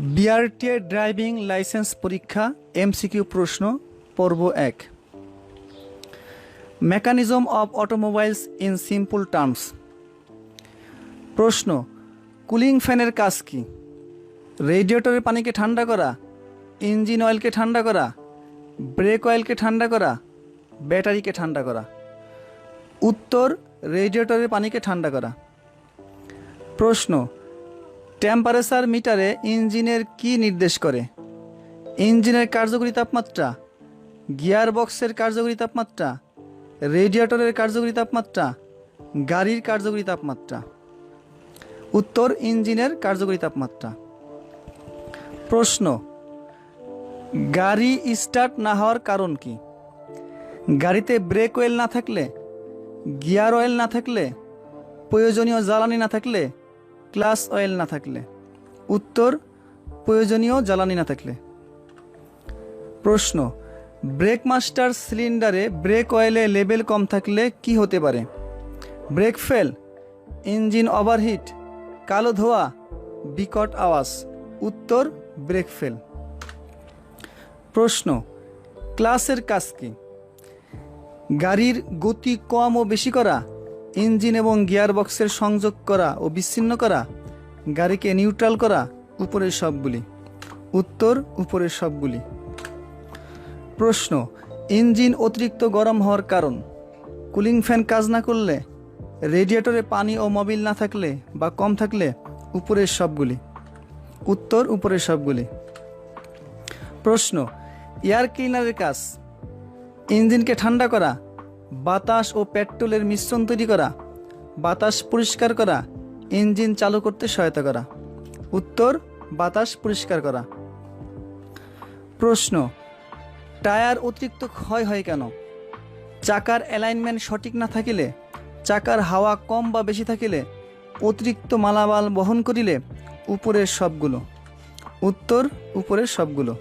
BRTA driving licence পরীক্ষা MCQ প্রশ্ন পর্ব 1। Mechanism of automobiles in simple terms. প্রশ্ন, কুলিং ফ্যানের কাজ কি? রেডিয়েটরের পানিকে ঠান্ডা করা, ইঞ্জিন অয়েলকে ঠান্ডা করা, ব্রেক অয়েলকে ঠান্ডা করা, ব্যাটারিকে ঠান্ডা করা। উত্তর, রেডিয়েটরের পানিকে ঠান্ডা করা। প্রশ্ন, টেম্পারেচার মিটারে ইঞ্জিনের কি নির্দেশ করে? ইঞ্জিনের কার্যকরী তাপমাত্রা, গিয়ার বক্সের কার্যকরী তাপমাত্রা, রেডিয়েটরের কার্যকরী তাপমাত্রা, গাড়ির কার্যকরী তাপমাত্রা। উত্তর, ইঞ্জিনের কার্যকরী তাপমাত্রা। প্রশ্ন, গাড়ি স্টার্ট না হওয়ার কারণ কি? গাড়িতে ব্রেক অয়েল না থাকলে, গিয়ার অয়েল না থাকলে, প্রয়োজনীয় জ্বালানি না থাকলে, ক্লাচ অয়েল না থাকলে। উত্তর, প্রয়োজনীয় জ্বালানি না থাকলে। প্রশ্ন, ব্রেক মাস্টার সিলিন্ডারে ব্রেক অয়েলে লেভেল কম থাকলে কি হতে পারে? ব্রেক ফেল, ইঞ্জিন ওভারহিট, কালো ধোঁয়া, বিকট আওয়াজ। উত্তর, ব্রেক ফেল। প্রশ্ন, ক্লাচের কাজ কি? গাড়ির গতি কম ও বেশি করা, ইঞ্জিন এবং গিয়ার বক্সের সংযোগ করা ও বিচ্ছিন্ন করা, গাড়িকে নিউট্রাল করা, উপরের সবগুলি। উত্তর, উপরের সবগুলি। প্রশ্ন, ইঞ্জিন অতিরিক্ত গরম হওয়ার কারণ? কুলিং ফ্যান কাজ না করলে, রেডিয়েটরে পানি ও মোবিল না থাকলে বা কম থাকলে, উপরের সবগুলি। উত্তর, উপরের সবগুলি। প্রশ্ন, এয়ার ক্লিনারের কাজ? ইঞ্জিনকে ঠান্ডা করা, বাতাস ও পেট্রোলের মিশ্রণ তৈরি করা, বাতাস পরিষ্কার করা, ইঞ্জিন চালু করতে সহায়তা করা। উত্তর, বাতাস পরিষ্কার করা। প্রশ্ন, টায়ার অতিরিক্ত ক্ষয় হয় কেন? চাকার অ্যালাইনমেন্ট সঠিক না থাকিলে, চাকার হাওয়া কম বা বেশি থাকিলে, অতিরিক্ত মালামাল বহন করিলে, উপরের সবগুলো। উত্তর, উপরের সবগুলো।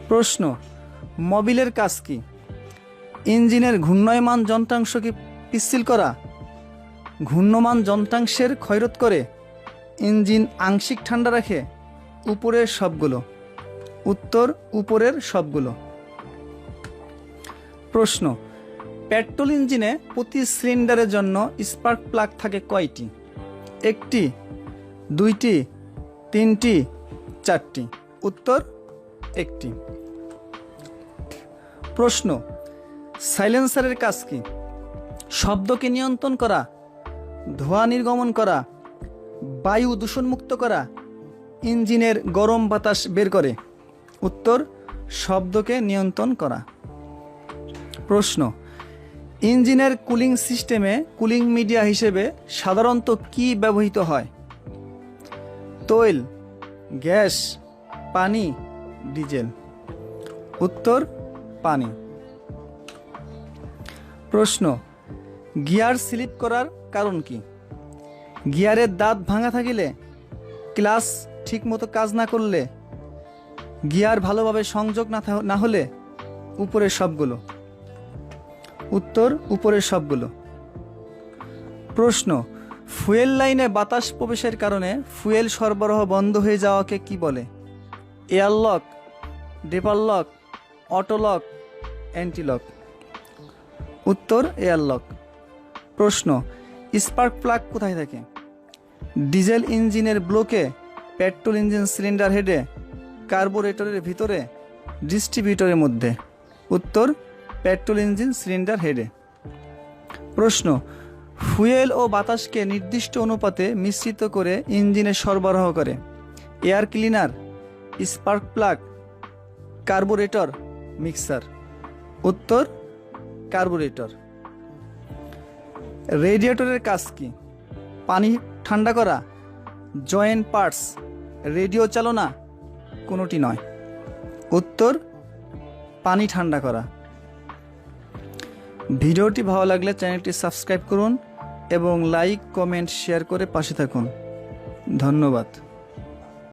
প্রশ্ন, মোবিলের কাজ কি? ইঞ্জিনের ঘূর্ণয়মান যন্ত্রাংশকে পিচ্ছিল করা, ঘূর্ণমান যন্ত্রাংশের ক্ষয়রোধ করে, ইঞ্জিন আংশিক ঠান্ডা রাখে, উপরের সবগুলো। উত্তর, উপরের সবগুলো। প্রশ্ন, পেট্রোল ইঞ্জিনে প্রতি সিলিন্ডারের জন্য স্পার্ক প্লাগ থাকে কয়টি? 1টি, 2টি, 3টি, 4টি। উত্তর, 1টি। প্রশ্ন, সাইলেন্সারের কাজ কি? শব্দকে নিয়ন্ত্রণ করা, ধোঁয়া নির্গমন করা, বায়ু দূষণমুক্ত করা, ইঞ্জিনের গরম বাতাস বের করে। উত্তর, শব্দকে নিয়ন্ত্রণ করা। প্রশ্ন, ইঞ্জিনের কুলিং সিস্টেমে কুলিং মিডিয়া হিসেবে সাধারণত কি ব্যবহৃত হয়? তৈল, গ্যাস, পানি, ডিজেল। উত্তর, পানি। প্রশ্ন, গিয়ার স্লিপ করার কারণ কি? গিয়ারের দাঁত ভাঙা থাকিলে, ক্লাচ ঠিকমতো কাজ না করলে, গিয়ার ভালোভাবে সংযোগ না হলে, উপরের সবগুলো। উত্তর, উপরের সবগুলো। প্রশ্ন, ফুয়েল লাইনে বাতাস প্রবেশের কারণে ফুয়েল সরবরাহ বন্ধ হয়ে যাওয়াকে কি বলে? Airlock, vapour lock, auto lock, antilock. উত্তর, এয়ারলক। প্রশ্ন, স্পার্ক প্লাগ কোথায় থাকে? ডিজেল ইঞ্জিনের ব্লকে, পেট্রোল ইঞ্জিন সিলিন্ডার হেডে, কার্বোরেটরের ভিতরে, ডিস্ট্রিবিউটরের মধ্যে। উত্তর, পেট্রোল ইঞ্জিন সিলিন্ডার হেডে। প্রশ্ন, ফুয়েল ও বাতাসকে নির্দিষ্ট অনুপাতে মিশ্রিত করে ইঞ্জিনে সরবরাহ করে air cleaner, spark plug, carburettor, mixer. উত্তর, কার্বোরেটর। রেডিয়েটরের কাজ কি? পানি ঠান্ডা করা, জয়েন্ট পার্টস, রেডিও চালনা, কোনোটি নয়। উত্তর, পানি ঠান্ডা করা। ভিডিওটি ভালো লাগলে চ্যানেলটি সাবস্ক্রাইব করুন এবং লাইক, কমেন্ট, শেয়ার করে পাশে থাকুন। ধন্যবাদ।